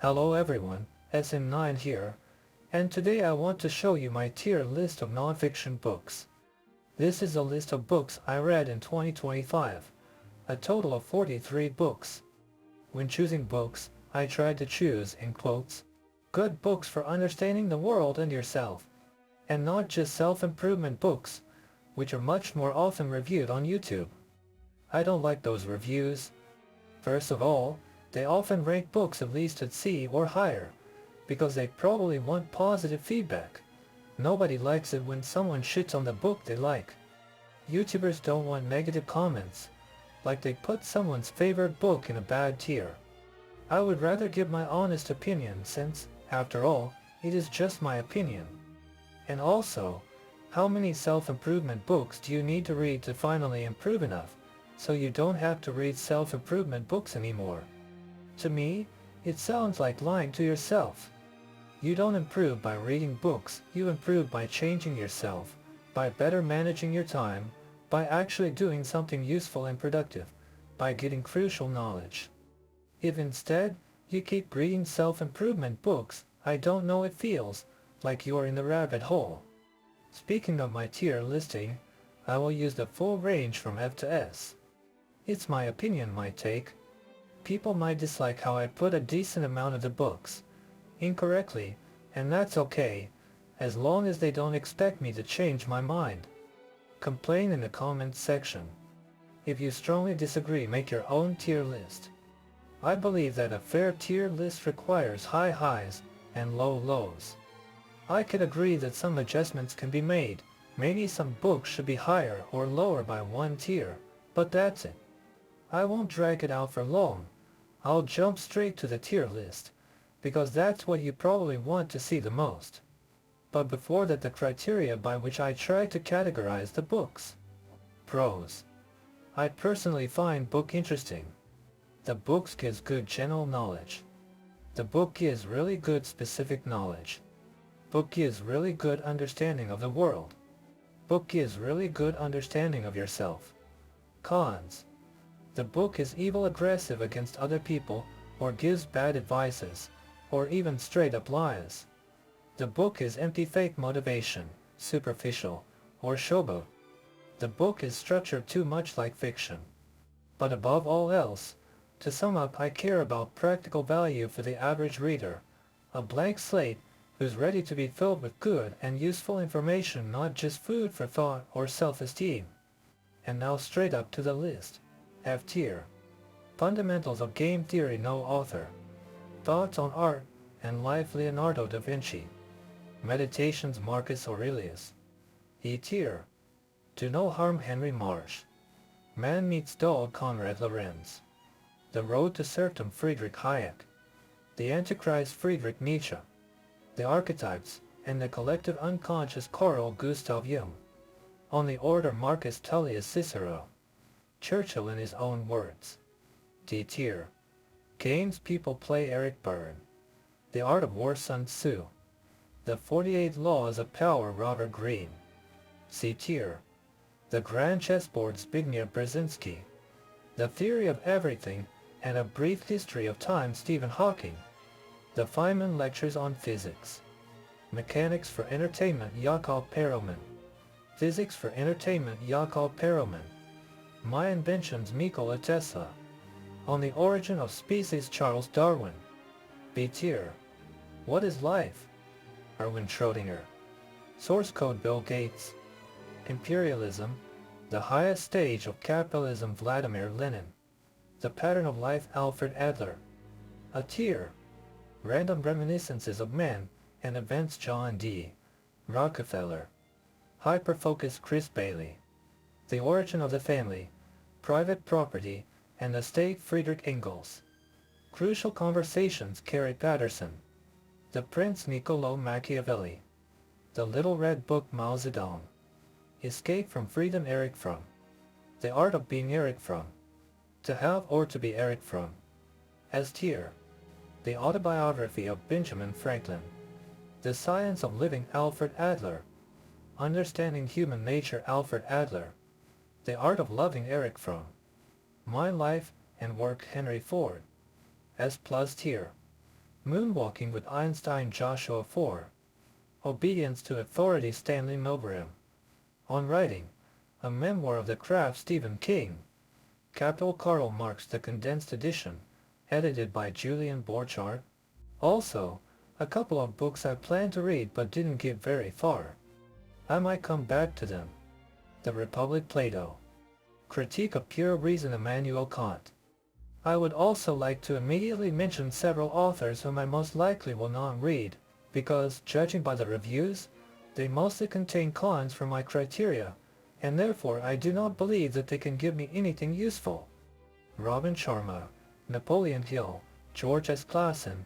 Hello everyone, SM9 here, and today I want to show you my tier list of non-fiction books. This is a list of books I read in 2025, a total of 43 books. When choosing books, I tried to choose, in quotes, good books for understanding the world and yourself, and not just self-improvement books, which are much more often reviewed on YouTube. I don't like those reviews. First of all, they often rank books at least at C or higher, because they probably want positive feedback. Nobody likes it when someone shits on the book they like. YouTubers don't want negative comments, like they put someone's favorite book in a bad tier. I would rather give my honest opinion since, after all, it is just my opinion. And also, how many self-improvement books do you need to read to finally improve enough, so you don't have to read self-improvement books anymore? To me, it sounds like lying to yourself. You don't improve by reading books, you improve by changing yourself, by better managing your time, by actually doing something useful and productive, by getting crucial knowledge. If instead, you keep reading self-improvement books, I don't know, it feels like you are in the rabbit hole. Speaking of my tier listing, I will use the full range from F to S. It's my opinion, my take. People might dislike how I put a decent amount of the books incorrectly, and that's okay, as long as they don't expect me to change my mind. Complain in the comments section. If you strongly disagree, make your own tier list. I believe that a fair tier list requires high highs and low lows. I could agree that some adjustments can be made. Maybe some books should be higher or lower by one tier, but that's it. I won't drag it out for long. I'll jump straight to the tier list, because that's what you probably want to see the most. But before that, the criteria by which I try to categorize the books. Pros. I personally find book interesting. The book gives good general knowledge. The book gives really good specific knowledge. Book gives really good understanding of the world. Book gives really good understanding of yourself. Cons. The book is evil, aggressive against other people, or gives bad advices, or even straight up lies. The book is empty, fake motivation, superficial, or showboat. The book is structured too much like fiction. But above all else, to sum up, I care about practical value for the average reader, a blank slate who's ready to be filled with good and useful information, not just food for thought or self-esteem. And now straight up to the list. F tier. Fundamentals of Game Theory, no author. Thoughts on Art and Life, Leonardo da Vinci. Meditations, Marcus Aurelius. E tier. Do No Harm, Henry Marsh. Man Meets Dog, Konrad, Lorenz. The Road to Serfdom, Friedrich, Hayek. The Antichrist, Friedrich, Nietzsche. The Archetypes and the Collective Unconscious, Gustav, Jung. On the Orator, Marcus Tullius, Cicero. Churchill in his own words. D tier. Games People Play, Eric Berne. The Art of War, Sun Tzu. The 48 Laws of Power, Robert Greene. C tier. The Grand Chessboard, Zbigniew, Brzezinski. The Theory of Everything and a Brief History of Time, Stephen Hawking. The Feynman Lectures on Physics. Mechanics for Entertainment, Yakov, Perelman. Physics for Entertainment, Yakov, Perelman. My Inventions, Nikola, Tesla. On the Origin of Species, Charles Darwin. B tier. What is Life? Erwin, Schrödinger. Source Code, Bill Gates. Imperialism, the Highest Stage of Capitalism, Vladimir Lenin. The Pattern of Life, Alfred Adler. A tier. Random Reminiscences of Men and Events, John D. Rockefeller. Hyperfocus, Chris Bailey. The Origin of the Family, Private Property and the State, Friedrich Engels. Crucial Conversations, Carrie Patterson. The Prince, Nikola Machiavelli. The Little Red Book, Mao Zedong. Escape from Freedom, Eric Fromm. The Art of Being, Eric Fromm. To Have or to Be, Eric Fromm. S tier. The Autobiography of Benjamin Franklin. The Science of Living, Alfred Adler. Understanding Human Nature, Alfred Adler. The Art of Loving, Eric Fromm. My Life and Work, Henry Ford. S+ tier. Moonwalking with Einstein Joshua 4. Obedience to Authority Stanley Milgram. On Writing, a memoir of the craft Stephen King. Capital Karl Marx, the condensed edition, edited by Julian Borchardt. Also, a couple of books I planned to read but didn't get very far. I might come back to them. The Republic, Plato. Critique of Pure Reason, Immanuel Kant. I would also like to immediately mention several authors whom I most likely will not read, because, judging by the reviews, they mostly contain cons for my criteria, and therefore I do not believe that they can give me anything useful. Robin Sharma, Napoleon Hill, George S. Clason,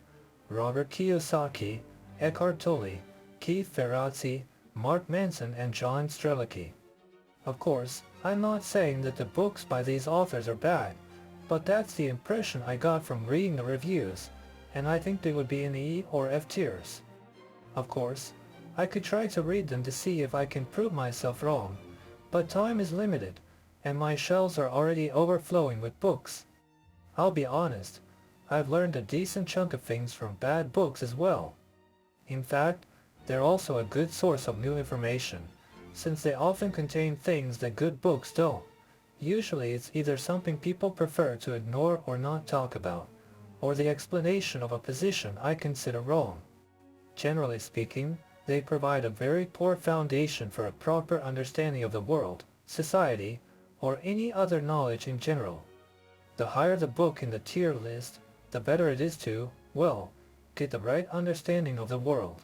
Robert Kiyosaki, Eckhart Tolle, Keith Ferrazzi, Mark Manson, and John Strelicky. Of course, I'm not saying that the books by these authors are bad, but that's the impression I got from reading the reviews, and I think they would be in the E or F tiers. Of course, I could try to read them to see if I can prove myself wrong, but time is limited, and my shelves are already overflowing with books. I'll be honest, I've learned a decent chunk of things from bad books as well. In fact, they're also a good source of new information, since they often contain things that good books don't. Usually it's either something people prefer to ignore or not talk about, or the explanation of a position I consider wrong. Generally speaking, they provide a very poor foundation for a proper understanding of the world, society, or any other knowledge in general. The higher the book in the tier list, the better it is to, well, get the right understanding of the world.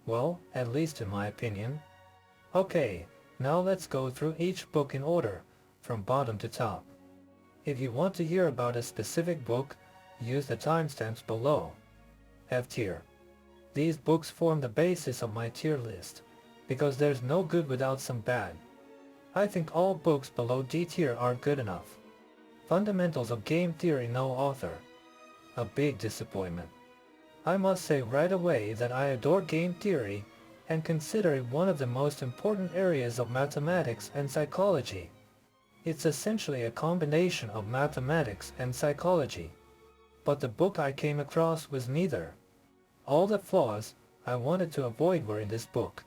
Well, at least in my opinion. Okay, now let's go through each book in order, from bottom to top. If you want to hear about a specific book, use the timestamps below. F tier. These books form the basis of my tier list, because there's no good without some bad. I think all books below D tier are good enough. Fundamentals of Game Theory, no author. A big disappointment. I must say right away that I adore game theory and consider it one of the most important areas of mathematics and psychology. It's essentially a combination of mathematics and psychology. But the book I came across was neither. All the flaws I wanted to avoid were in this book.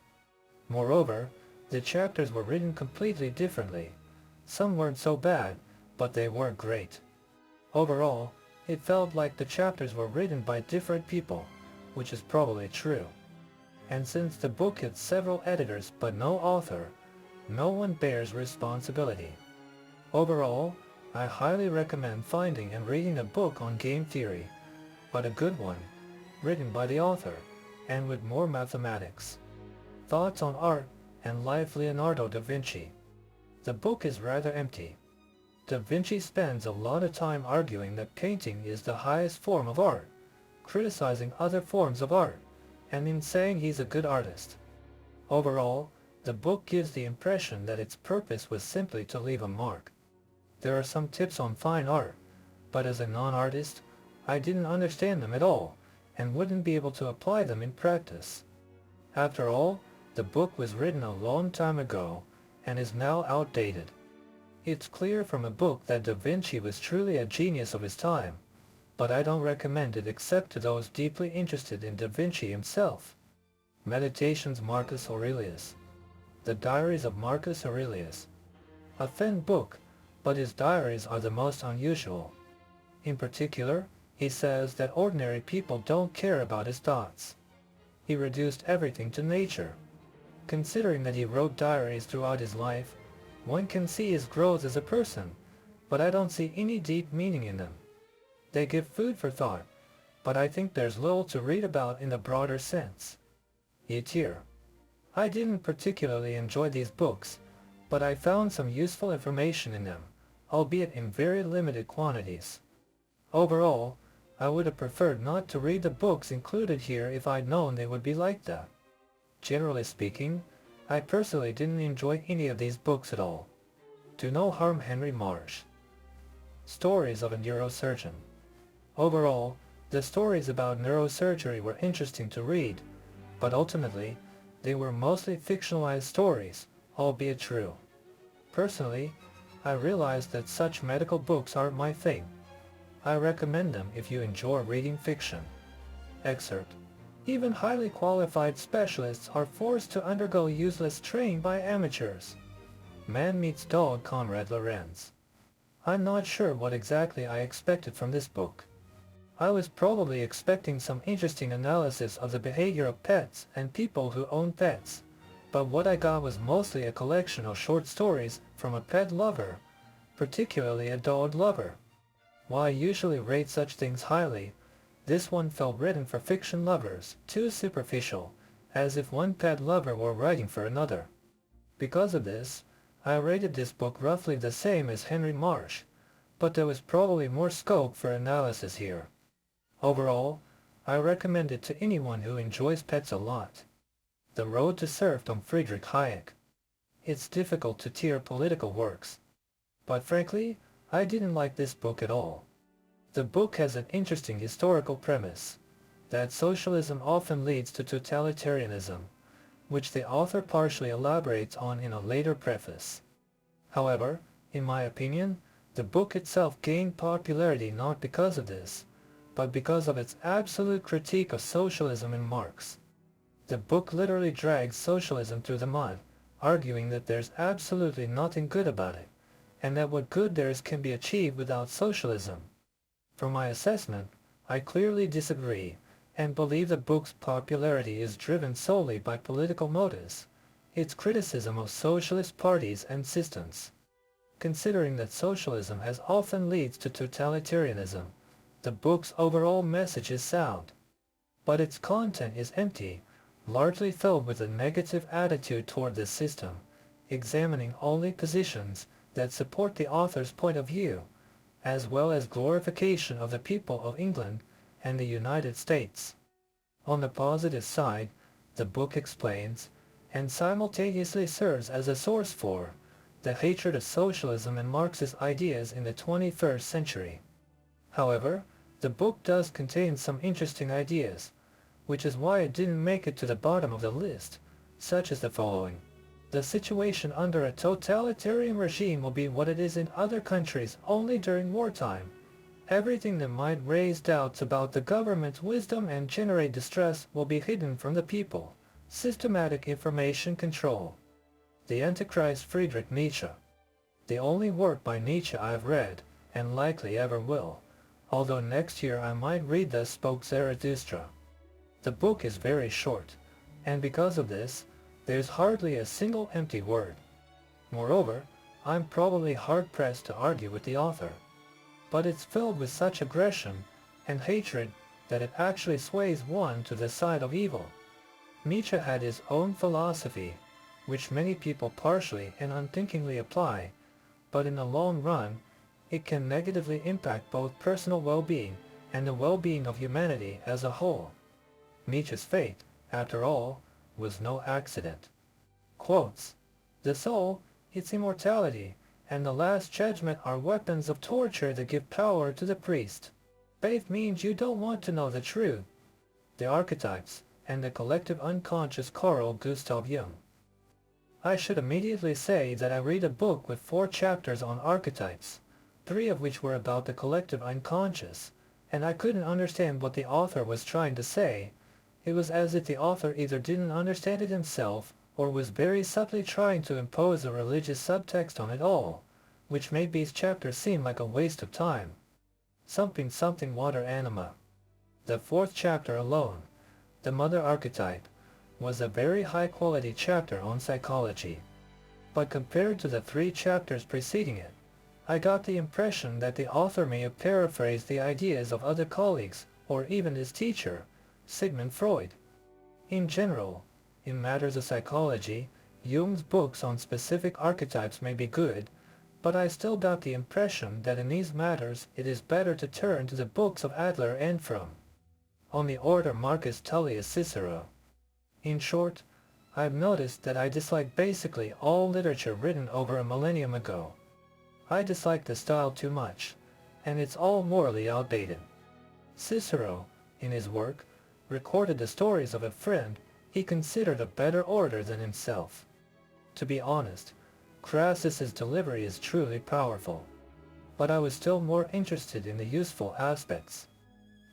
Moreover, the chapters were written completely differently. Some weren't so bad, but they were great. Overall, it felt like the chapters were written by different people, which is probably true. And since the book had several editors but no author, no one bears responsibility. Overall, I highly recommend finding and reading a book on game theory, but a good one, written by the author, and with more mathematics. Thoughts on Art and Life, Leonardo da Vinci. The book is rather empty. Da Vinci spends a lot of time arguing that painting is the highest form of art, criticizing other forms of art, and in saying he's a good artist. Overall, the book gives the impression that its purpose was simply to leave a mark. There are some tips on fine art, but as a non-artist, I didn't understand them at all, and wouldn't be able to apply them in practice. After all, the book was written a long time ago, and is now outdated. It's clear from a book that Da Vinci was truly a genius of his time, but I don't recommend it except to those deeply interested in Da Vinci himself. Meditations, Marcus Aurelius. The Diaries of Marcus Aurelius. A thin book, but his diaries are the most unusual. In particular, he says that ordinary people don't care about his thoughts. He reduced everything to nature. Considering that he wrote diaries throughout his life, one can see his growth as a person, but I don't see any deep meaning in them. They give food for thought, but I think there's little to read about in the broader sense. E tier. I didn't particularly enjoy these books, but I found some useful information in them, albeit in very limited quantities. Overall, I would have preferred not to read the books included here if I'd known they would be like that. Generally speaking, I personally didn't enjoy any of these books at all. Do no harm, Henry Marsh. Stories of a Neurosurgeon. Overall, the stories about neurosurgery were interesting to read, but ultimately, they were mostly fictionalized stories, albeit true. Personally, I realized that such medical books aren't my thing. I recommend them if you enjoy reading fiction. Excerpt. Even highly qualified specialists are forced to undergo useless training by amateurs. Man meets dog. Konrad Lorenz. I'm not sure what exactly I expected from this book. I was probably expecting some interesting analysis of the behavior of pets and people who own pets, but what I got was mostly a collection of short stories from a pet lover, particularly a dog lover. While I usually rate such things highly, this one felt written for fiction lovers, too superficial, as if one pet lover were writing for another. Because of this, I rated this book roughly the same as Henry Marsh, but there was probably more scope for analysis here. Overall, I recommend it to anyone who enjoys pets a lot. The Road to Serfdom. Friedrich Hayek. It's difficult to tier political works, but frankly, I didn't like this book at all. The book has an interesting historical premise, that socialism often leads to totalitarianism, which the author partially elaborates on in a later preface. However, in my opinion, the book itself gained popularity not because of this, but because of its absolute critique of socialism in Marx. The book literally drags socialism through the mud, arguing that there's absolutely nothing good about it, and that what good there is can be achieved without socialism. From my assessment, I clearly disagree, and believe the book's popularity is driven solely by political motives, its criticism of socialist parties and systems. Considering that socialism has often leads to totalitarianism, the book's overall message is sound. But its content is empty, largely filled with a negative attitude toward this system, examining only positions that support the author's point of view, as well as glorification of the people of England and the United States. On the positive side, the book explains, and simultaneously serves as a source for, the hatred of socialism and Marxist ideas in the 21st century. However, the book does contain some interesting ideas, which is why it didn't make it to the bottom of the list, such as the following. The situation under a totalitarian regime will be what it is in other countries only during wartime. Everything that might raise doubts about the government's wisdom and generate distress will be hidden from the people. Systematic information control. The Antichrist. Friedrich Nietzsche. The only work by Nietzsche I've read, and likely ever will, although next year I might read Thus Spoke Zarathustra. The book is very short, and because of this, there's hardly a single empty word. Moreover, I'm probably hard-pressed to argue with the author. But it's filled with such aggression and hatred that it actually sways one to the side of evil. Nietzsche had his own philosophy, which many people partially and unthinkingly apply, but in the long run, it can negatively impact both personal well-being and the well-being of humanity as a whole. Nietzsche's fate, after all, was no accident. Quotes, "The soul, its immortality, and the last judgment are weapons of torture that give power to the priest. Faith means you don't want to know the truth." The Archetypes and the Collective Unconscious. Carl Gustav Jung. I should immediately say that I read a book with 4 chapters on archetypes, 3 of which were about the collective unconscious, and I couldn't understand what the author was trying to say. It was as if the author either didn't understand it himself or was very subtly trying to impose a religious subtext on it all, which made these chapters seem like a waste of time. Something water anima. The 4th chapter alone, the mother archetype, was a very high-quality chapter on psychology. But compared to the 3 chapters preceding it, I got the impression that the author may have paraphrased the ideas of other colleagues or even his teacher, Sigmund Freud. In general, in matters of psychology, Jung's books on specific archetypes may be good, but I still got the impression that in these matters it is better to turn to the books of Adler and from. On the Orator. Marcus Tullius Cicero. In short, I've noticed that I dislike basically all literature written over a millennium ago. I dislike the style too much, and it's all morally outdated. Cicero, in his work, recorded the stories of a friend he considered a better orator than himself. To be honest, Crassus's delivery is truly powerful, but I was still more interested in the useful aspects.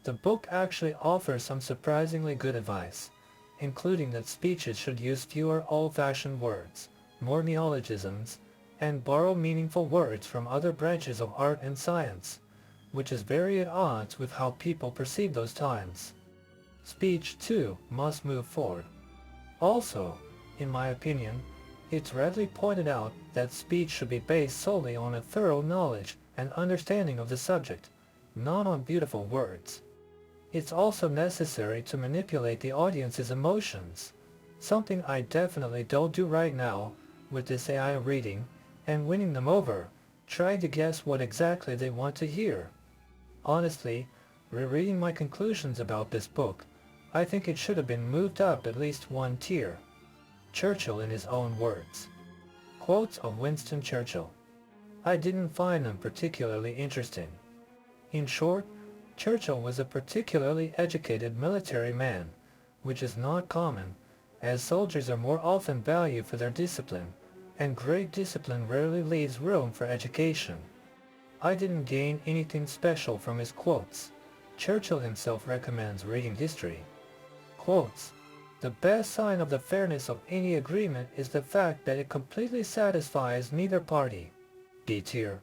The book actually offers some surprisingly good advice, including that speeches should use fewer old-fashioned words, more neologisms, and borrow meaningful words from other branches of art and science, which is very at odds with how people perceive those times. Speech, too, must move forward. Also, in my opinion, it's readily pointed out that speech should be based solely on a thorough knowledge and understanding of the subject, not on beautiful words. It's also necessary to manipulate the audience's emotions, something I definitely don't do right now with this AI reading and winning them over, trying to guess what exactly they want to hear. Honestly, rereading my conclusions about this book, I think it should have been moved up at least one tier. Churchill in his own words. Quotes of Winston Churchill. I didn't find them particularly interesting. In short, Churchill was a particularly educated military man, which is not common, as soldiers are more often valued for their discipline, and great discipline rarely leaves room for education. I didn't gain anything special from his quotes. Churchill himself recommends reading history. Quotes. The best sign of the fairness of any agreement is the fact that it completely satisfies neither party. B tier.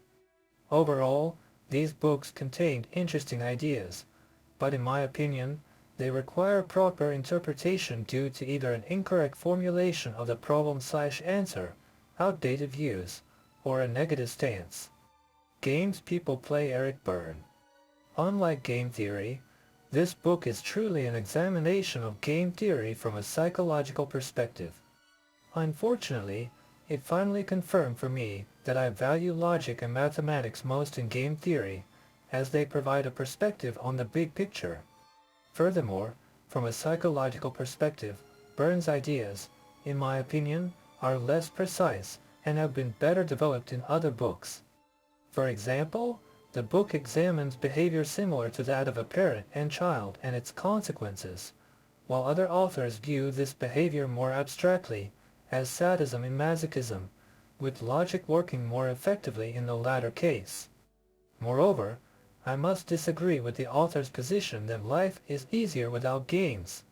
Overall, these books contained interesting ideas, but in my opinion, they require proper interpretation due to either an incorrect formulation of the problem/answer, outdated views, or a negative stance. Games People Play. Eric Berne. Unlike game theory, this book is truly an examination of game theory from a psychological perspective. Unfortunately, it finally confirmed for me that I value logic and mathematics most in game theory, as they provide a perspective on the big picture. Furthermore, from a psychological perspective, Berne's ideas, in my opinion, are less precise and have been better developed in other books. For example, the book examines behavior similar to that of a parent and child and its consequences, while other authors view this behavior more abstractly, as sadism and masochism, with logic working more effectively in the latter case. Moreover, I must disagree with the author's position that life is easier without games.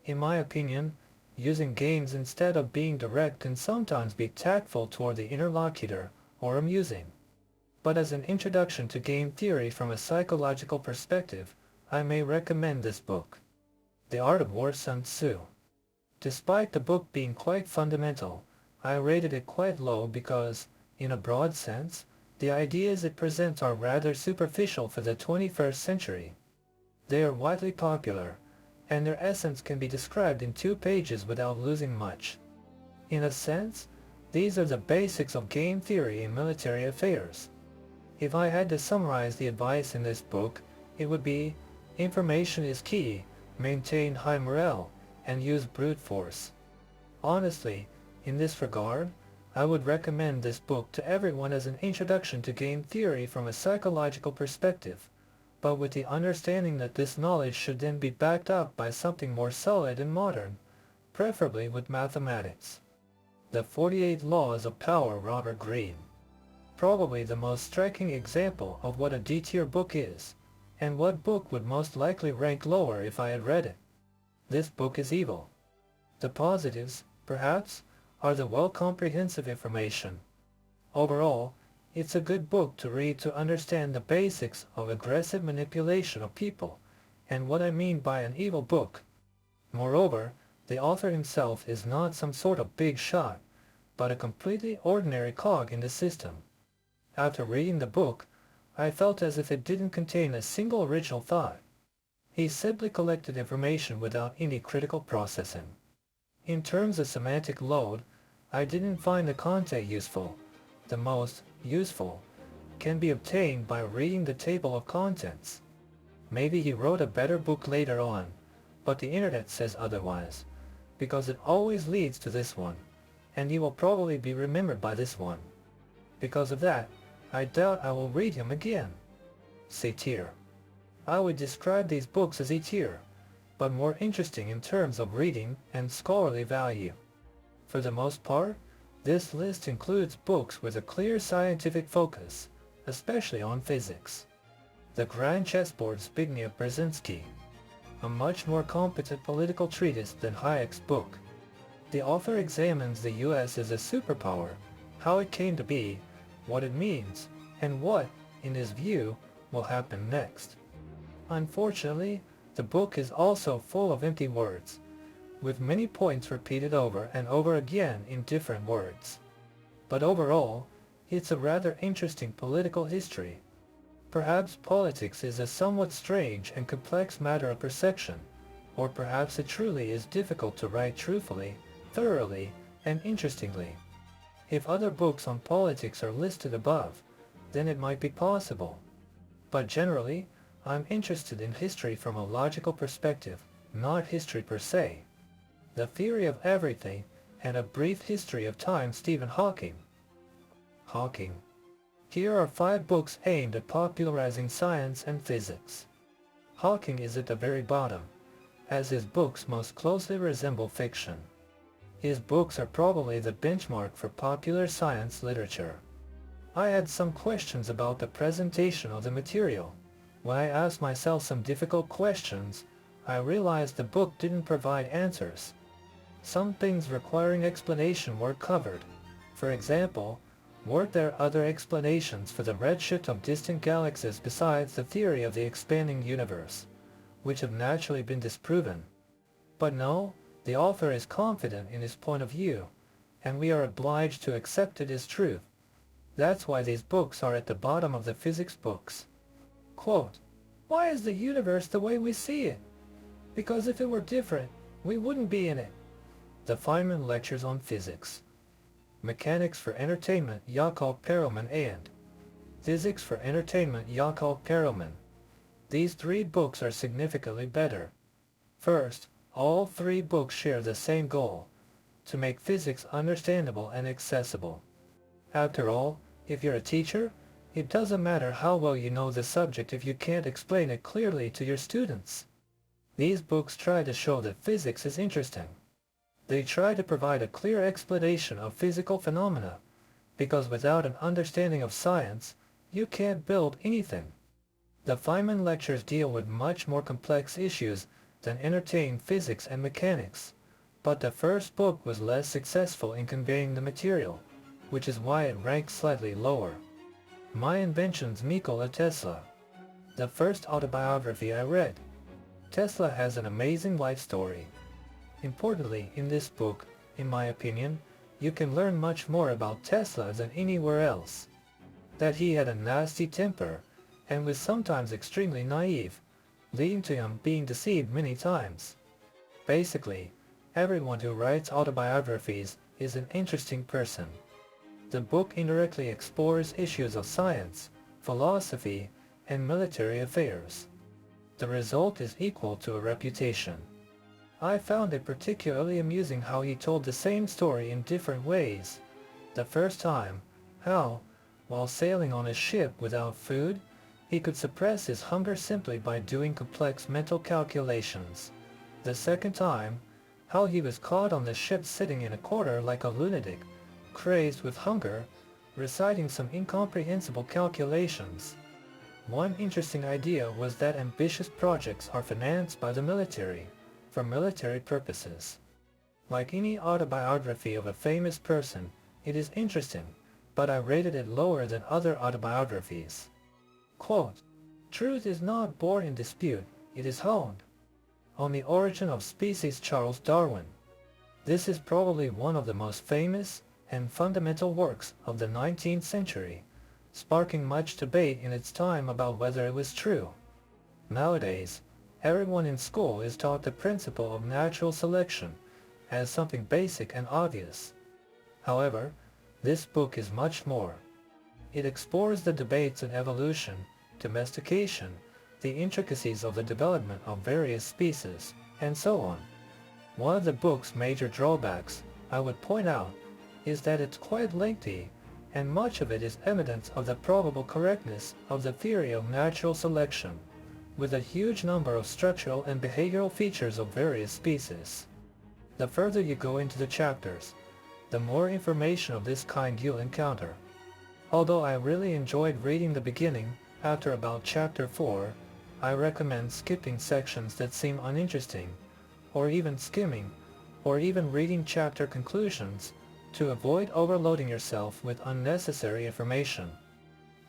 In my opinion, using games instead of being direct can sometimes be tactful toward the interlocutor or amusing. But as an introduction to game theory from a psychological perspective, I may recommend this book. The Art of War. Sun Tzu. Despite the book being quite fundamental, I rated it quite low because, in a broad sense, the ideas it presents are rather superficial for the 21st century. They are widely popular, and their essence can be described in 2 pages without losing much. In a sense, these are the basics of game theory in military affairs. If I had to summarize the advice in this book, it would be, information is key, maintain high morale, and use brute force. Honestly, in this regard, I would recommend this book to everyone as an introduction to game theory from a psychological perspective, but with the understanding that this knowledge should then be backed up by something more solid and modern, preferably with mathematics. The 48 Laws of Power. Robert Greene. Probably the most striking example of what a D-tier book is, and what book would most likely rank lower if I had read it. This book is evil. The positives, perhaps, are the well-comprehensive information. Overall, it's a good book to read to understand the basics of aggressive manipulation of people, and what I mean by an evil book. Moreover, the author himself is not some sort of big shot, but a completely ordinary cog in the system. After reading the book, I felt as if it didn't contain a single original thought. He simply collected information without any critical processing. In terms of semantic load, I didn't find the content useful. The most useful can be obtained by reading the table of contents. Maybe he wrote a better book later on, but the internet says otherwise, because it always leads to this one, and he will probably be remembered by this one. Because of that, I doubt I will read him again. C tier. I would describe these books as E tier, but more interesting in terms of reading and scholarly value. For the most part, this list includes books with a clear scientific focus, especially on physics. The Grand Chessboard Zbigniew Brzezinski, a much more competent political treatise than Hayek's book. The author examines the US as a superpower, how it came to be, what it means, and what, in his view, will happen next. Unfortunately, the book is also full of empty words, with many points repeated over and over again in different words. But overall, it's a rather interesting political history. Perhaps politics is a somewhat strange and complex matter of perception, or perhaps it truly is difficult to write truthfully, thoroughly, and interestingly. If other books on politics are listed above, then it might be possible. But generally, I'm interested in history from a logical perspective, not history per se. The Theory of Everything and A Brief History of Time. Stephen Hawking. Here are 5 books aimed at popularizing science and physics. Hawking is at the very bottom, as his books most closely resemble fiction. His books are probably the benchmark for popular science literature. I had some questions about the presentation of the material. When I asked myself some difficult questions, I realized the book didn't provide answers. Some things requiring explanation were covered. For example, weren't there other explanations for the redshift of distant galaxies besides the theory of the expanding universe, which have naturally been disproven? But no, the author is confident in his point of view, and we are obliged to accept it as truth. That's why these books are at the bottom of the physics books. Quote, "Why is the universe the way we see it? Because if it were different, we wouldn't be in it." The Feynman Lectures on Physics. Mechanics for Entertainment, Yakov Perelman, and Physics for Entertainment, Yakov Perelman. These 3 books are significantly better. First, all 3 books share the same goal: to make physics understandable and accessible. After all, if you're a teacher, it doesn't matter how well you know the subject if you can't explain it clearly to your students. These books try to show that physics is interesting. They try to provide a clear explanation of physical phenomena, because without an understanding of science, you can't build anything. The Feynman lectures deal with much more complex issues than entertain physics and mechanics, but the first book was less successful in conveying the material, which is why it ranks slightly lower. My Inventions, Nikola Tesla. The first autobiography I read. Tesla has an amazing life story. Importantly, in this book, in my opinion, you can learn much more about Tesla than anywhere else. That he had a nasty temper, and was sometimes extremely naive, leading to him being deceived many times. Basically, everyone who writes autobiographies is an interesting person. The book indirectly explores issues of science, philosophy, and military affairs. The result is equal to a reputation. I found it particularly amusing how he told the same story in different ways. The first time, how, while sailing on a ship without food, he could suppress his hunger simply by doing complex mental calculations. The second time, how he was caught on the ship sitting in a corner like a lunatic, crazed with hunger, reciting some incomprehensible calculations. One interesting idea was that ambitious projects are financed by the military, for military purposes. Like any autobiography of a famous person, it is interesting, but I rated it lower than other autobiographies. Quote, "Truth is not born in dispute, it is honed." On the Origin of Species, Charles Darwin. This is probably one of the most famous and fundamental works of the 19th century, sparking much debate in its time about whether it was true. Nowadays, everyone in school is taught the principle of natural selection as something basic and obvious. However, this book is much more. It explores the debates on evolution, domestication, the intricacies of the development of various species, and so on. One of the book's major drawbacks, I would point out, is that it's quite lengthy, and much of it is evidence of the probable correctness of the theory of natural selection, with a huge number of structural and behavioral features of various species. The further you go into the chapters, the more information of this kind you'll encounter. Although I really enjoyed reading the beginning, After about chapter 4, I recommend skipping sections that seem uninteresting, or even skimming, or even reading chapter conclusions, to avoid overloading yourself with unnecessary information.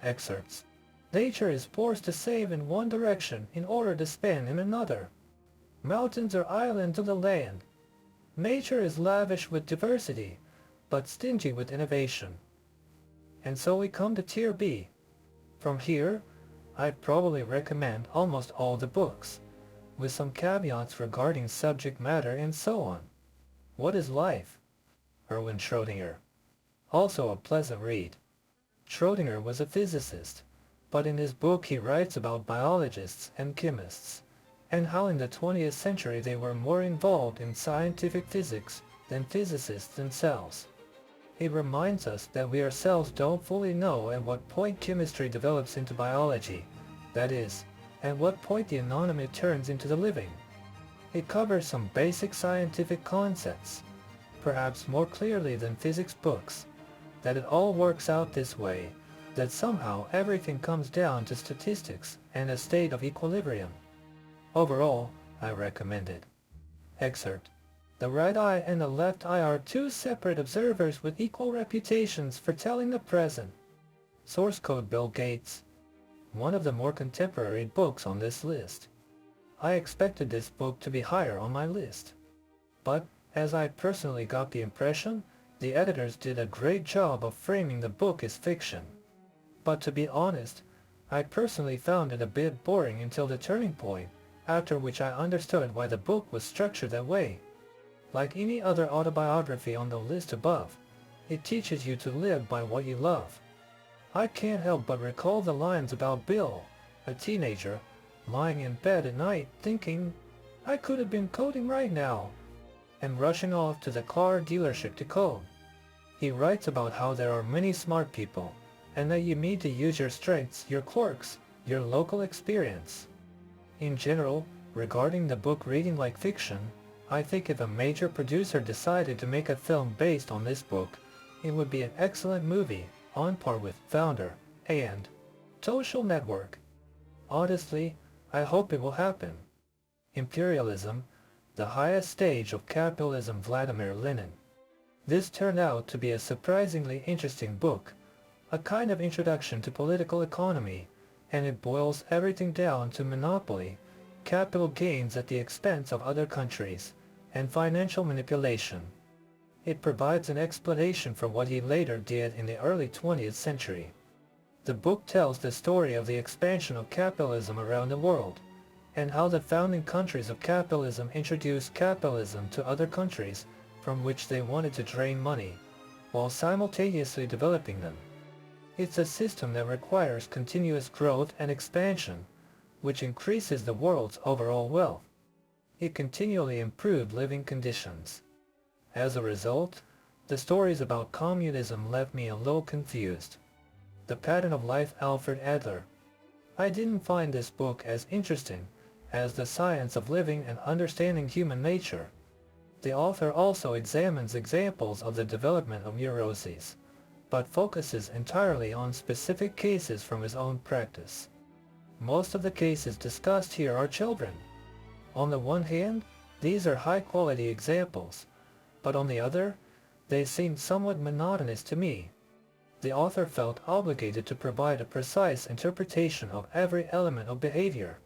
Excerpts. Nature is forced to save in one direction in order to spend in another. Mountains are islands of the land. Nature is lavish with diversity, but stingy with innovation. And so we come to Tier B. From here, I'd probably recommend almost all the books, with some caveats regarding subject matter and so on. What is life? Erwin Schrödinger. Also a pleasant read. Schrödinger was a physicist, but in his book he writes about biologists and chemists, and how in the 20th century they were more involved in scientific physics than physicists themselves. It reminds us that we ourselves don't fully know at what point chemistry develops into biology, that is, at what point the inanimate turns into the living. It covers some basic scientific concepts, perhaps more clearly than physics books, that it all works out this way, that somehow everything comes down to statistics and a state of equilibrium. Overall, I recommend it. Excerpt. The right eye and the left eye are two separate observers with equal reputations for telling the present. Source code Bill Gates. One of the more contemporary books on this list. I expected this book to be higher on my list. But, as I personally got the impression, the editors did a great job of framing the book as fiction. But to be honest, I personally found it a bit boring until the turning point, after which I understood why the book was structured that way. Like any other autobiography on the list above, it teaches you to live by what you love. I can't help but recall the lines about Bill, a teenager, lying in bed at night thinking, I could have been coding right now, and rushing off to the car dealership to code. He writes about how there are many smart people, and that you need to use your strengths, your quirks, your local experience. In general, regarding the book reading like fiction, I think if a major producer decided to make a film based on this book, it would be an excellent movie, on par with Founder and Social Network. Honestly, I hope it will happen. Imperialism, the highest stage of capitalism. Vladimir Lenin. This turned out to be a surprisingly interesting book, a kind of introduction to political economy, and it boils everything down to monopoly, capital gains at the expense of other countries, and financial manipulation. It provides an explanation for what he later did in the early 20th century. The book tells the story of the expansion of capitalism around the world, and how the founding countries of capitalism introduced capitalism to other countries from which they wanted to drain money, while simultaneously developing them. It's a system that requires continuous growth and expansion, which increases the world's overall wealth. It continually improved living conditions. As a result, the stories about communism left me a little confused. The Pattern of Life. Alfred Adler. I didn't find this book as interesting as The Science of Living and Understanding Human Nature. The author also examines examples of the development of neuroses, but focuses entirely on specific cases from his own practice. Most of the cases discussed here are children. On the one hand, these are high-quality examples, but on the other, they seem somewhat monotonous to me. The author felt obligated to provide a precise interpretation of every element of behavior,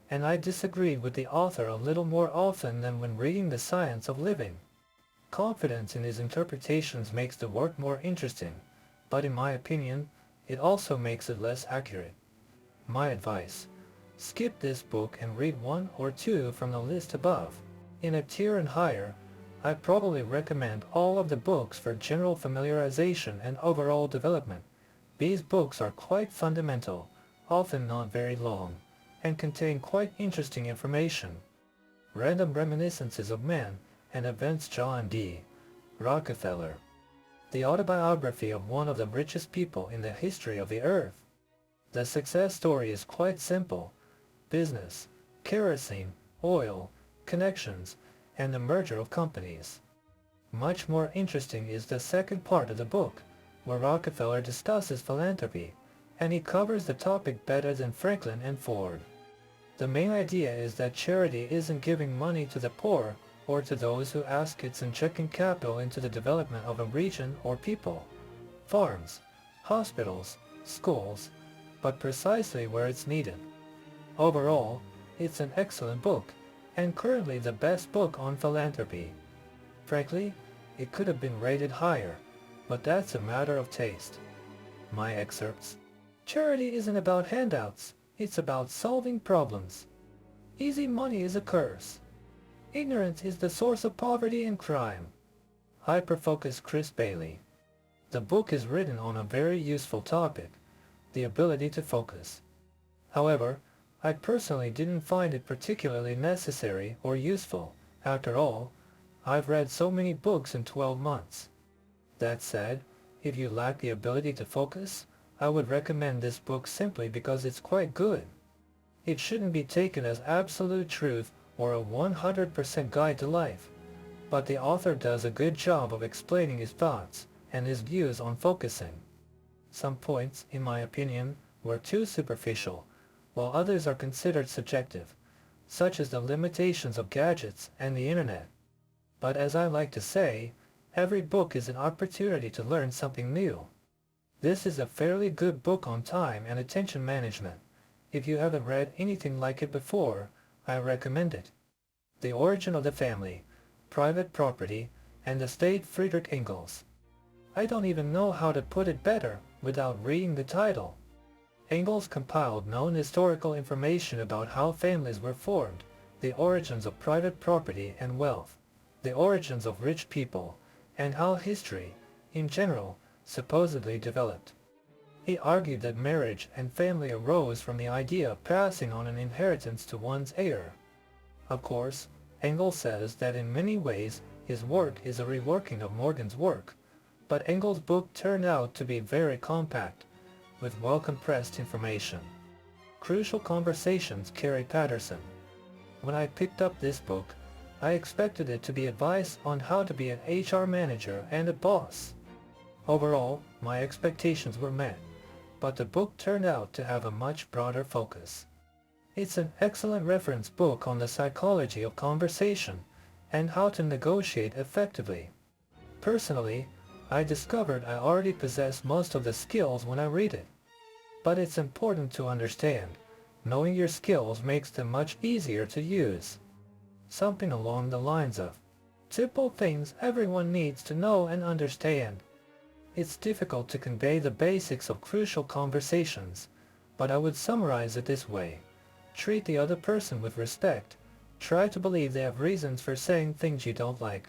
and I disagreed with the author a little more often than when reading The Science of Living. Confidence in his interpretations makes the work more interesting, but in my opinion, it also makes it less accurate. My advice: skip this book and read one or two from the list above. In a tier and higher, I probably recommend all of the books for general familiarization and overall development. These books are quite fundamental, often not very long, and contain quite interesting information. Random Reminiscences of Men and Events. John D. Rockefeller. The autobiography of one of the richest people in the history of the earth. The success story is quite simple: business, kerosene, oil, connections, and the merger of companies. Much more interesting is the second part of the book, where Rockefeller discusses philanthropy, and he covers the topic better than Franklin and Ford. The main idea is that charity isn't giving money to the poor or to those who ask, it's injecting capital into the development of a region or people. Farms, hospitals, schools, but precisely where it's needed. Overall, it's an excellent book, and currently the best book on philanthropy. Frankly, it could have been rated higher, but that's a matter of taste. My excerpts. Charity isn't about handouts, it's about solving problems. Easy money is a curse. Ignorance is the source of poverty and crime. Hyperfocus Chris Bailey. The book is written on a very useful topic, the ability to focus. However, I personally didn't find it particularly necessary or useful. After all, I've read so many books in 12 months. That said, if you lack the ability to focus, I would recommend this book simply because it's quite good. It shouldn't be taken as absolute truth or a 100% guide to life, but the author does a good job of explaining his thoughts and his views on focusing. Some points, in my opinion, were too superficial, while others are considered subjective, such as the limitations of gadgets and the internet. But as I like to say, every book is an opportunity to learn something new. This is a fairly good book on time and attention management. If you haven't read anything like it before, I recommend it. The Origin of the Family, Private Property, and the State, Friedrich Engels. I don't even know how to put it better without reading the title. Engels compiled known historical information about how families were formed, the origins of private property and wealth, the origins of rich people, and how history, in general, supposedly developed. He argued that marriage and family arose from the idea of passing on an inheritance to one's heir. Of course, Engels says that in many ways his work is a reworking of Morgan's work, but Engels' book turned out to be very compact, with well-compressed information. Crucial Conversations, Carey Patterson. When I picked up this book, I expected it to be advice on how to be an HR manager and a boss. Overall, my expectations were met, but the book turned out to have a much broader focus. It's an excellent reference book on the psychology of conversation and how to negotiate effectively. Personally, I discovered I already possess most of the skills when I read it. But it's important to understand, knowing your skills makes them much easier to use. Something along the lines of, simple things everyone needs to know and understand. It's difficult to convey the basics of crucial conversations, but I would summarize it this way. Treat the other person with respect. Try to believe they have reasons for saying things you don't like.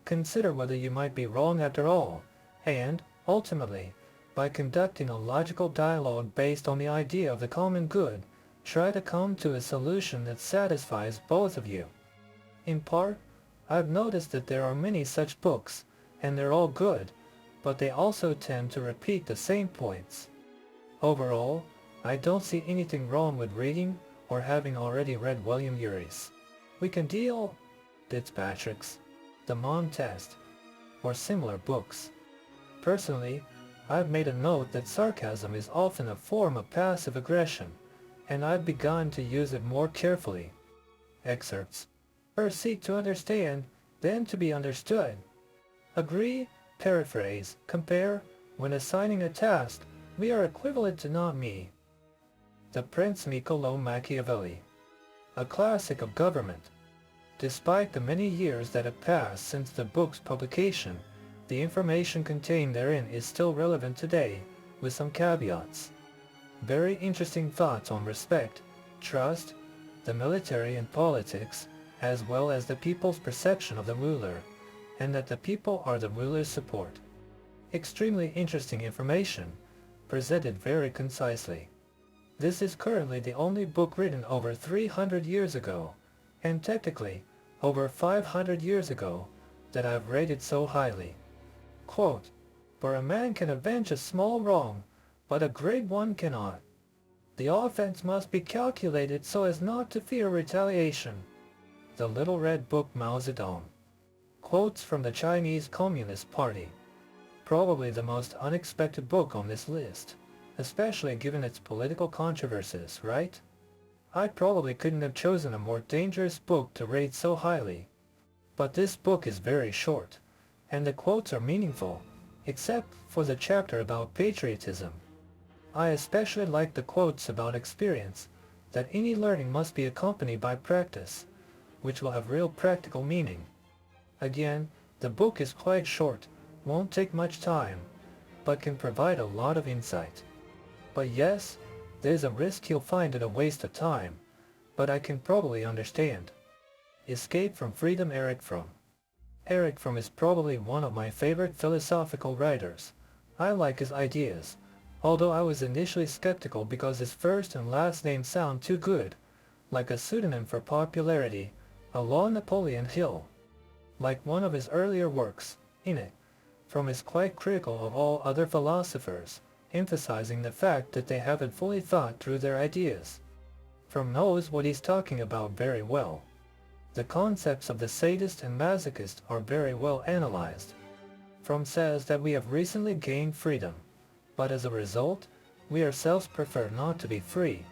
Consider whether you might be wrong after all, and, ultimately, by conducting a logical dialogue based on the idea of the common good, try to come to a solution that satisfies both of you. In part, I've noticed that there are many such books, and they're all good, but they also tend to repeat the same points. Overall, I don't see anything wrong with reading or having already read William Urie's We Can Deal, Fitzpatrick's The Mom Test, or similar books. Personally, I've made a note that sarcasm is often a form of passive aggression, and I've begun to use it more carefully. Excerpts. First seek to understand, then to be understood. Agree, paraphrase, compare. When assigning a task, we are equivalent to not me. The Prince Niccolò Machiavelli. A classic of government. Despite the many years that have passed since the book's publication, the information contained therein is still relevant today, with some caveats. Very interesting thoughts on respect, trust, the military and politics, as well as the people's perception of the ruler, and that the people are the ruler's support. Extremely interesting information, presented very concisely. This is currently the only book written over 300 years ago, and technically, over 500 years ago, that I've rated so highly. Quote, for a man can avenge a small wrong, but a great one cannot. The offense must be calculated so as not to fear retaliation. The Little Red Book, Mao Zedong. Quotes from the Chinese Communist Party. Probably the most unexpected book on this list. especially given its political controversies, right? I probably couldn't have chosen a more dangerous book to rate so highly. But this book is very short, and the quotes are meaningful, except for the chapter about patriotism. I especially like the quotes about experience, that any learning must be accompanied by practice, which will have real practical meaning. Again, the book is quite short, won't take much time, but can provide a lot of insight. But yes, there's a risk you'll find it a waste of time, but I can probably understand. Escape from Freedom. Erich Fromm is probably one of my favorite philosophical writers. I like his ideas, although I was initially skeptical because his first and last name sound too good, like a pseudonym for popularity, a law Napoleon Hill. Like one of his earlier works, in it, Fromm is quite critical of all other philosophers, emphasizing the fact that they haven't fully thought through their ideas. Fromm knows what he's talking about very well. The concepts of the sadist and masochist are very well analyzed. Fromm says that we have recently gained freedom, but as a result, we ourselves prefer not to be free.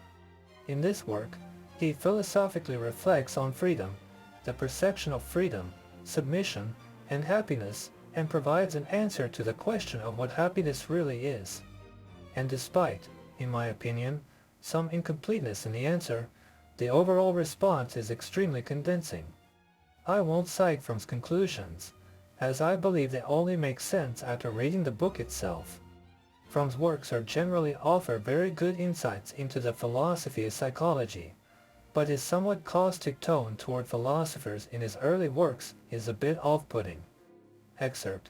In this work, he philosophically reflects on freedom, the perception of freedom, submission, and happiness, and provides an answer to the question of what happiness really is. And despite, in my opinion, some incompleteness in the answer, the overall response is extremely convincing. I won't cite Fromm's conclusions, as I believe they only make sense after reading the book itself. Fromm's works are generally offer very good insights into the philosophy of psychology, but his somewhat caustic tone toward philosophers in his early works is a bit off-putting. Excerpt.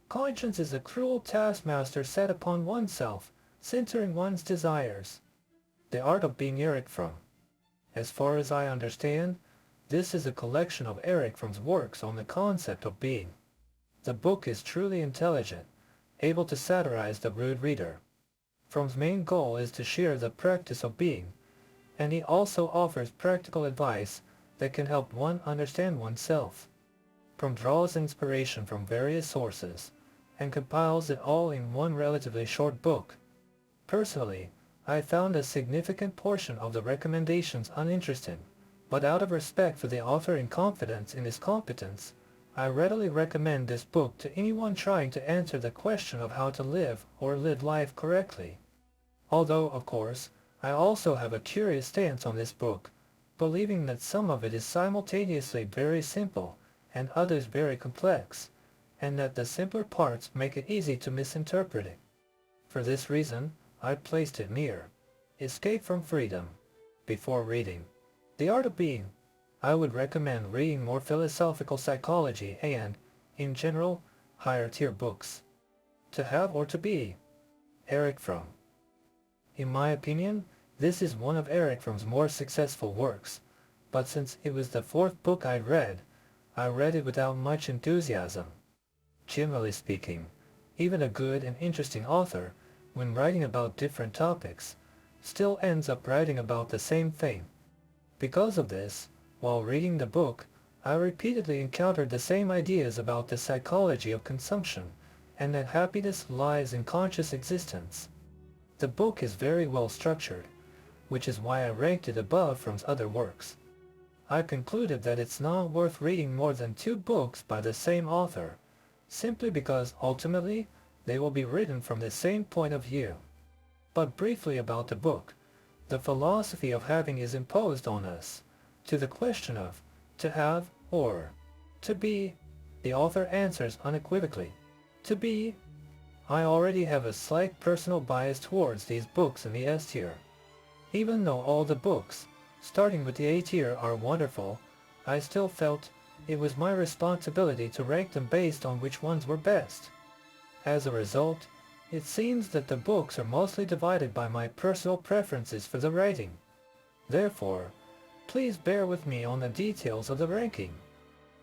Conscience is a cruel taskmaster set upon oneself, censoring one's desires. The Art of Being. Erich Fromm. As far as I understand, this is a collection of Erich Fromm's works on the concept of being. The book is truly intelligent, able to satirize the rude reader. Fromm's main goal is to share the practice of being, and he also offers practical advice that can help one understand oneself. Fromm draws inspiration from various sources, and compiles it all in one relatively short book. Personally, I found a significant portion of the recommendations uninteresting, but out of respect for the author and confidence in his competence, I readily recommend this book to anyone trying to answer the question of how to live or live life correctly. Although, of course, I also have a curious stance on this book, believing that some of it is simultaneously very simple and others very complex, and that the simpler parts make it easy to misinterpret it. For this reason, I placed it near Escape from Freedom before reading The Art of Being. I would recommend reading more philosophical psychology and, in general, higher-tier books. To Have or to Be. Erich Fromm. In my opinion, this is one of Erich Fromm's more successful works, but since it was the fourth book I read it without much enthusiasm. Generally speaking, even a good and interesting author, when writing about different topics, still ends up writing about the same thing. Because of this, while reading the book, I repeatedly encountered the same ideas about the psychology of consumption, and that happiness lies in conscious existence. The book is very well structured, which is why I ranked it above Fromm's other works. I concluded that it's not worth reading more than 2 books by the same author, simply because ultimately they will be written from the same point of view. But briefly about the book, the philosophy of having is imposed on us. To the question of to have or to be, the author answers unequivocally, to be. I already have a slight personal bias towards these books in the S tier. Even though all the books, starting with the A tier, are wonderful, I still felt it was my responsibility to rank them based on which ones were best. As a result, it seems that the books are mostly divided by my personal preferences for the writing. Therefore, please bear with me on the details of the ranking.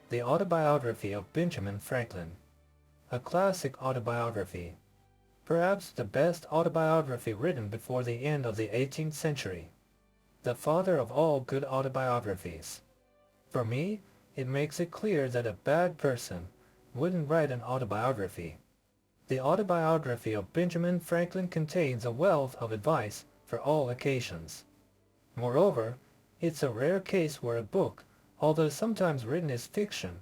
The Autobiography of Benjamin Franklin. A classic autobiography. Perhaps the best autobiography written before the end of the 18th century. The father of all good autobiographies. For me, it makes it clear that a bad person wouldn't write an autobiography. The autobiography of Benjamin Franklin contains a wealth of advice for all occasions. Moreover, it's a rare case where a book, although sometimes written as fiction,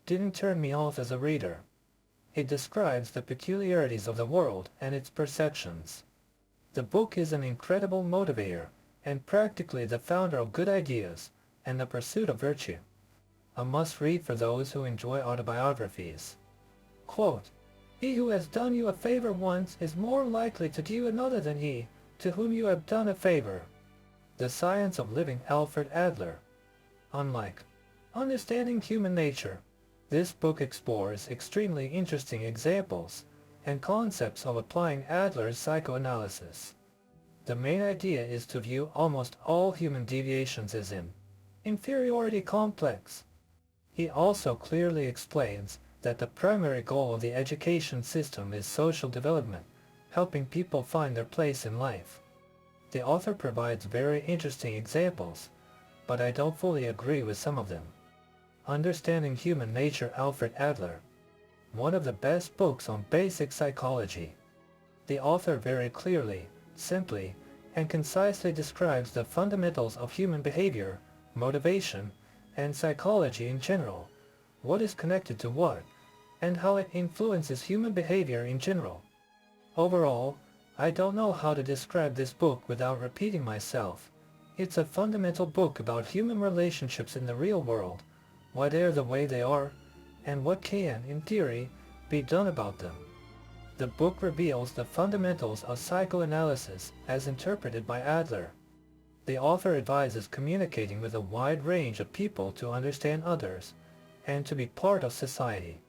didn't turn me off as a reader. It describes the peculiarities of the world and its perceptions. The book is an incredible motivator, and practically the founder of good ideas and the pursuit of virtue. A must-read for those who enjoy autobiographies. Quote, "He who has done you a favor once is more likely to do you another than he to whom you have done a favor." The Science of Living, Alfred Adler. Unlike Understanding Human Nature, this book explores extremely interesting examples and concepts of applying Adler's psychoanalysis. The main idea is to view almost all human deviations as an inferiority complex. He also clearly explains that the primary goal of the education system is social development, helping people find their place in life. The author provides very interesting examples, but I don't fully agree with some of them. Understanding Human Nature, Alfred Adler. One of the best books on basic psychology. The author very clearly, simply, and concisely describes the fundamentals of human behavior, motivation, and psychology in general, what is connected to what, and how it influences human behavior in general. Overall, I don't know how to describe this book without repeating myself. It's a fundamental book about human relationships in the real world, why they are the way they are, and what can, in theory, be done about them. The book reveals the fundamentals of psychoanalysis as interpreted by Adler. The author advises communicating with a wide range of people to understand others, and to be part of society.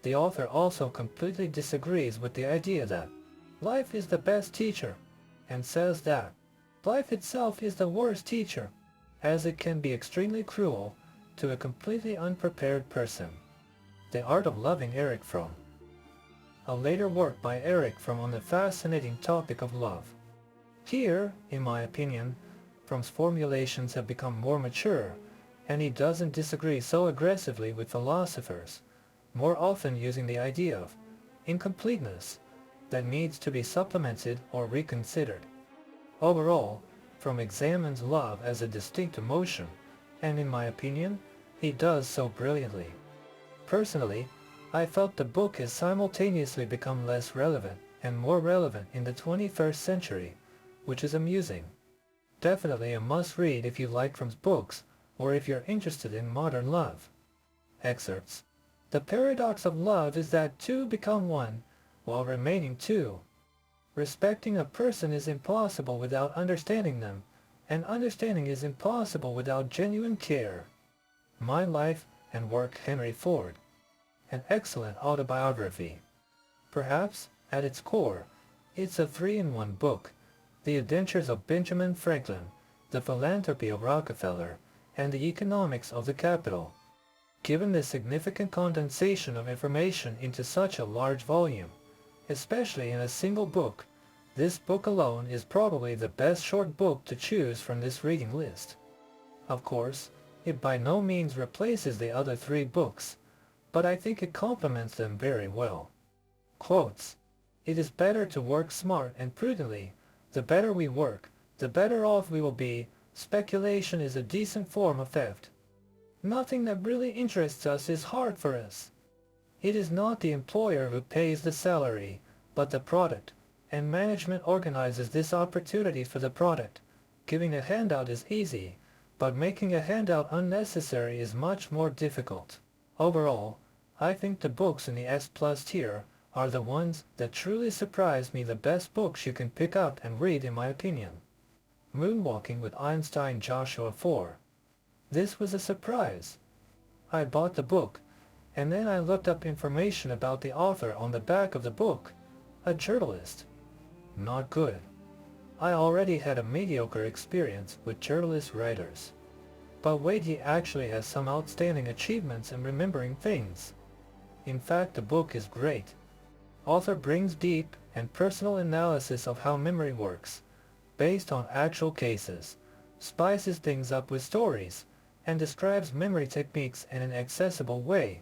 The author also completely disagrees with the idea that life is the best teacher, and says that life itself is the worst teacher, as it can be extremely cruel to a completely unprepared person. The Art of Loving, Erich Fromm. A later work by Erich Fromm on the fascinating topic of love. Here, in my opinion, Fromm's formulations have become more mature, and he doesn't disagree so aggressively with philosophers, more often using the idea of incompleteness that needs to be supplemented or reconsidered. Overall, Fromm examines love as a distinct emotion, and in my opinion, he does so brilliantly. Personally, I felt the book has simultaneously become less relevant and more relevant in the 21st century, which is amusing. Definitely a must-read if you like Fromm's books, or if you're interested in modern love. Excerpts. The paradox of love is that two become one, while remaining two. Respecting a person is impossible without understanding them, and understanding is impossible without genuine care. My Life and Work, Henry Ford. An excellent autobiography. Perhaps, at its core, it's a three-in-one book: The Adventures of Benjamin Franklin, The Philanthropy of Rockefeller, and The Economics of the Capital. Given the significant condensation of information into such a large volume, especially in a single book, this book alone is probably the best short book to choose from this reading list. Of course, it by no means replaces the other three books, but I think it complements them very well. Quotes. It is better to work smart and prudently. The better we work, the better off we will be. Speculation is a decent form of theft. Nothing that really interests us is hard for us. It is not the employer who pays the salary, but the product, and management organizes this opportunity for the product. Giving a handout is easy, but making a handout unnecessary is much more difficult. Overall, I think the books in the S+ tier are the ones that truly surprise me, the best books you can pick up and read in my opinion. Moonwalking with Einstein, Joshua 4. This was a surprise. I bought the book, and then I looked up information about the author on the back of the book. A journalist. Not good. I already had a mediocre experience with journalist writers. But wait, he actually has some outstanding achievements in remembering things. In fact, the book is great. Author brings deep and personal analysis of how memory works, based on actual cases, spices things up with stories, and describes memory techniques in an accessible way.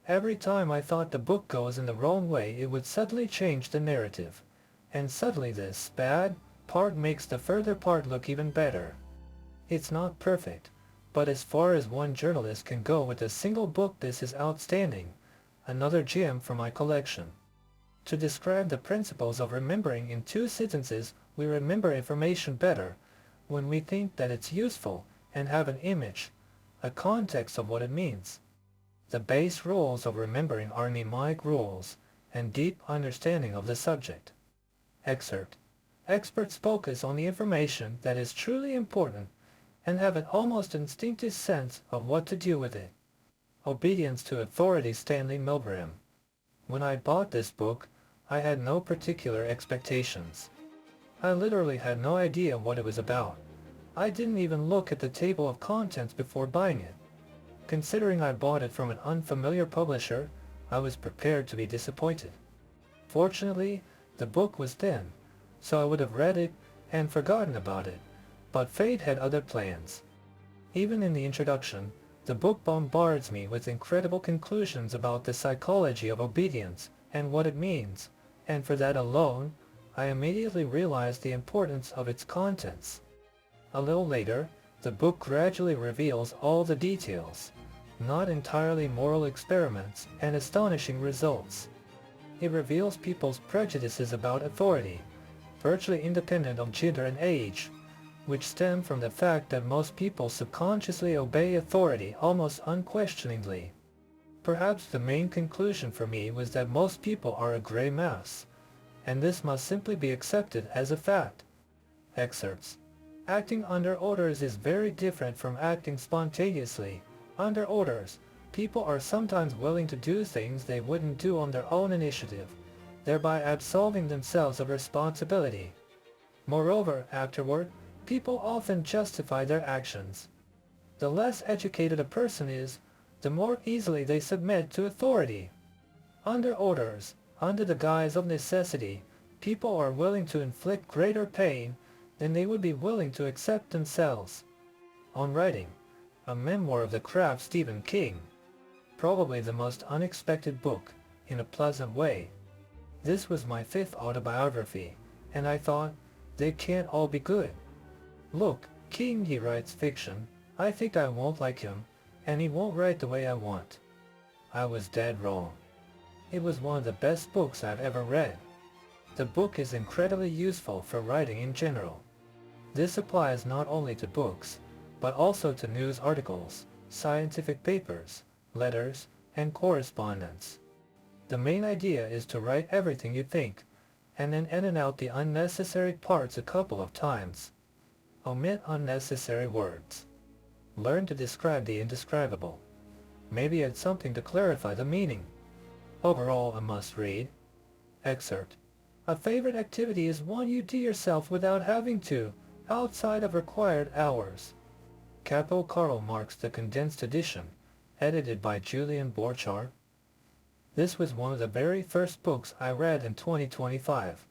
Every time I thought the book goes in the wrong way, it would suddenly change the narrative. And suddenly this bad part makes the further part look even better. It's not perfect, but as far as one journalist can go with a single book, this is outstanding. Another gem from my collection. To describe the principles of remembering in 2 sentences, we remember information better when we think that it's useful and have an image, a context of what it means. The base rules of remembering are mnemonic rules and deep understanding of the subject. Excerpt. Experts focus on the information that is truly important and have an almost instinctive sense of what to do with it. Obedience to Authority, Stanley Milgram. When I bought this book, I had no particular expectations. I literally had no idea what it was about. I didn't even look at the table of contents before buying it. Considering I bought it from an unfamiliar publisher, I was prepared to be disappointed. Fortunately, the book was thin, so I would have read it and forgotten about it, but fate had other plans. Even in the introduction, the book bombards me with incredible conclusions about the psychology of obedience and what it means, and for that alone, I immediately realized the importance of its contents. A little later, the book gradually reveals all the details, not entirely moral experiments and astonishing results. It reveals people's prejudices about authority, virtually independent of gender and age, which stem from the fact that most people subconsciously obey authority almost unquestioningly. Perhaps the main conclusion for me was that most people are a gray mass, and this must simply be accepted as a fact. Excerpts. Acting under orders is very different from acting spontaneously. Under orders, people are sometimes willing to do things they wouldn't do on their own initiative, thereby absolving themselves of responsibility. Moreover, afterward, people often justify their actions. The less educated a person is, the more easily they submit to authority. Under orders, under the guise of necessity, people are willing to inflict greater pain than they would be willing to accept themselves. On writing, a memoir of the craft, Stephen King. Probably the most unexpected book, in a pleasant way. This was my 5th autobiography, and I thought, they can't all be good. Look, King, he writes fiction. I think I won't like him, and he won't write the way I want. I was dead wrong. It was one of the best books I've ever read. The book is incredibly useful for writing in general. This applies not only to books, but also to news articles, scientific papers, letters, and correspondence. The main idea is to write everything you think, and then edit out the unnecessary parts a couple of times. Omit unnecessary words. Learn to describe the indescribable. Maybe add something to clarify the meaning. Overall, a must-read. Excerpt. A favorite activity is one you do yourself without having to, outside of required hours. Capo Karl Marx, the condensed edition, edited by Julian Borchardt. This was one of the very first books I read in 2025.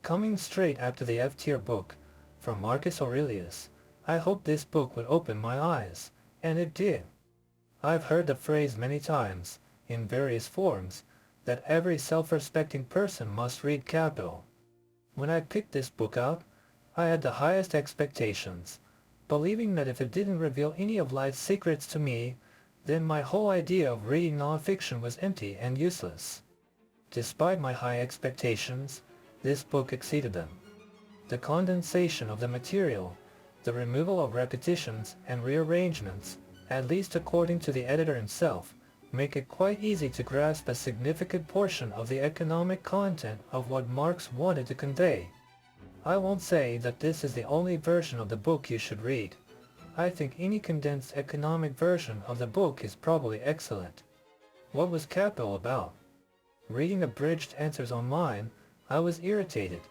Coming straight after the F-tier book, from Marcus Aurelius, I hoped this book would open my eyes, and it did. I've heard the phrase many times, in various forms, that every self-respecting person must read Capital. When I picked this book up, I had the highest expectations, believing that if it didn't reveal any of life's secrets to me, then my whole idea of reading nonfiction was empty and useless. Despite my high expectations, this book exceeded them. The condensation of the material, the removal of repetitions and rearrangements, at least according to the editor himself, make it quite easy to grasp a significant portion of the economic content of what Marx wanted to convey. I won't say that this is the only version of the book you should read. I think any condensed economic version of the book is probably excellent. What was Capital about? Reading abridged answers online, I was irritated.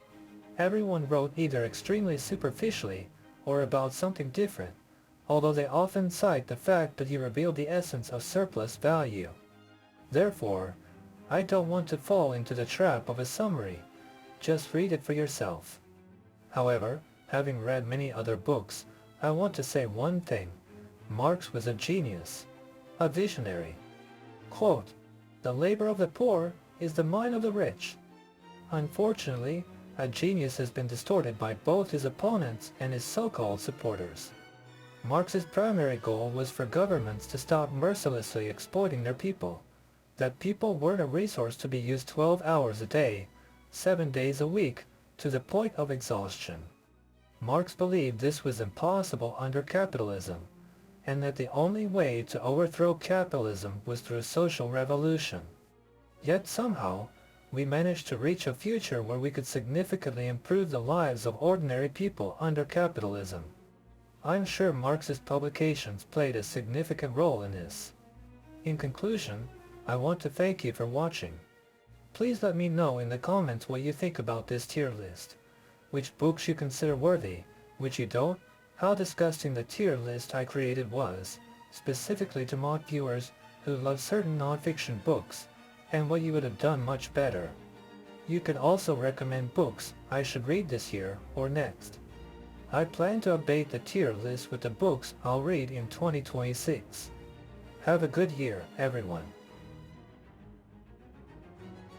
Everyone wrote either extremely superficially or about something different, although they often cite the fact that he revealed the essence of surplus value. Therefore, I don't want to fall into the trap of a summary. Just read it for yourself. However, having read many other books, I want to say one thing. Marx was a genius, a visionary. Quote, The labor of the poor is the mind of the rich. Unfortunately, a genius has been distorted by both his opponents and his so-called supporters. Marx's primary goal was for governments to stop mercilessly exploiting their people, that people weren't a resource to be used 12 hours a day, 7 days a week, to the point of exhaustion. Marx believed this was impossible under capitalism, and that the only way to overthrow capitalism was through social revolution. Yet somehow, we managed to reach a future where we could significantly improve the lives of ordinary people under capitalism. I'm sure Marx's publications played a significant role in this. In conclusion, I want to thank you for watching. Please let me know in the comments what you think about this tier list, which books you consider worthy, which you don't, how disgusting the tier list I created was, specifically to mock viewers who love certain non-fiction books, and what you would have done much better. You could also recommend books I should read this year or next. I plan to update the tier list with the books I'll read in 2026. Have a good year, everyone.